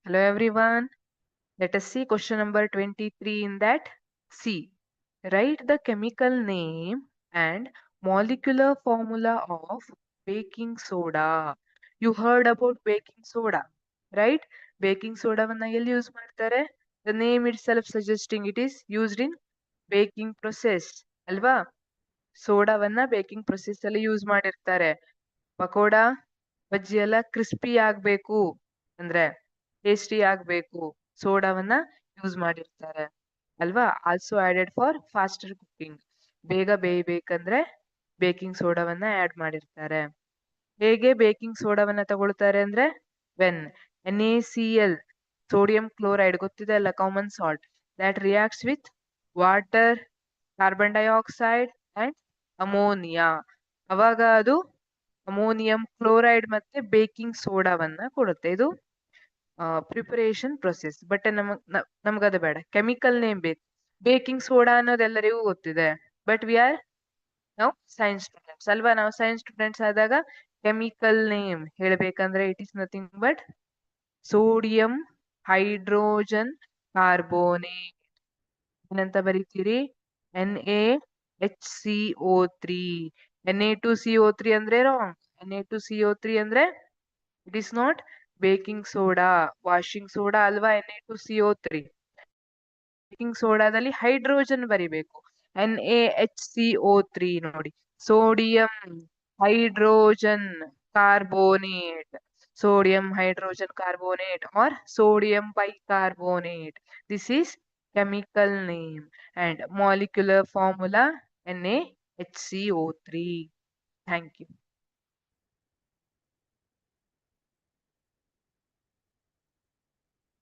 Hello everyone. Let us see question number 23 in that. C. Write the chemical name and molecular formula of baking soda. You heard about baking soda, right? Baking soda vanna ಎಲ್ಲಿ use ಮಾಡ್ತಾರೆ? The name itself suggesting it is used in baking process ಅಲ್ವಾ? ಸೋಡಾವನ್ನ baking process ಅಲ್ಲಿ use ಮಾಡಿರ್ತಾರೆ. ಪಕೋಡ ಬಜ್ಜಿ ಎಲ್ಲ crispy ಆಗ್ಬೇಕು ಅಂದ್ರೆ tasty ಆಗ್ಬೇಕು ಸೋಡಾವನ್ನ use ಮಾಡಿರ್ತಾರೆ ಅಲ್ವಾ. Also added for faster cooking, ಬೇಗ ಬೇಯಬೇಕಂದ್ರೆ ಬೇಕಿಂಗ್ ಸೋಡಾವನ್ನ ಆಡ್ ಮಾಡಿರ್ತಾರೆ. ಹೇಗೆ ಬೇಕಿಂಗ್ ಸೋಡಾವನ್ನ ತಗೊಳ್ತಾರೆ ಅಂದ್ರೆ ವೆನ್ NaCl ಸೋಡಿಯಂ ಕ್ಲೋರೈಡ್ ಗೊತ್ತಿದೆ ಅಲ್ಲ, common salt, that reacts with water, carbon dioxide and ammonia. ಅವಾಗ ಅದು ಅಮೋನಿಯಂ ಕ್ಲೋರೈಡ್ ಮತ್ತೆ ಬೇಕಿಂಗ್ ಸೋಡಾವನ್ನ ಕೊಡುತ್ತೆ. ಇದು ಪ್ರಿಪರೇಷನ್ ಪ್ರೊಸೆಸ್. ಬಟ್ ನಮಗದು ಬೇಡ, ಕೆಮಿಕಲ್ ನೇಮ್ ಬೇಕು. ಬೇಕಿಂಗ್ ಸೋಡಾ ಅನ್ನೋದು ಎಲ್ಲರಿಗೂ ಗೊತ್ತಿದೆ, ಬಟ್ ವಿ ಆರ್ ನಾವು ಸೈನ್ಸ್ ಸ್ಟೂಡೆಂಟ್ಸ್ ಅಲ್ವಾ. ನಾವು ಸೈನ್ಸ್ ಸ್ಟೂಡೆಂಟ್ಸ್ ಆದಾಗ ಕೆಮಿಕಲ್ ನೇಮ್ ಹೇಳ್ಬೇಕಂದ್ರೆ it is nothing but sodium hydrogen carbonate. ಏನಂತ ಬರೀತೀರಿ? NaHCO3. Na2CO3 ಅಂದ್ರೆ ರಾಂಗ್. Na2CO3 ಅಂದ್ರೆ it is not baking soda. Washing soda ಅಲ್ವಾ Na2CO3. ಬೇಕಿಂಗ್ ಸೋಡಾದಲ್ಲಿ ಹೈಡ್ರೋಜನ್ ಬರಿಬೇಕು, NaHCO3 ನೋಡಿ. Sodium hydrogen carbonate, sodium hydrogen carbonate or sodium bicarbonate. This is chemical name and molecular formula NaHCO3. Thank you.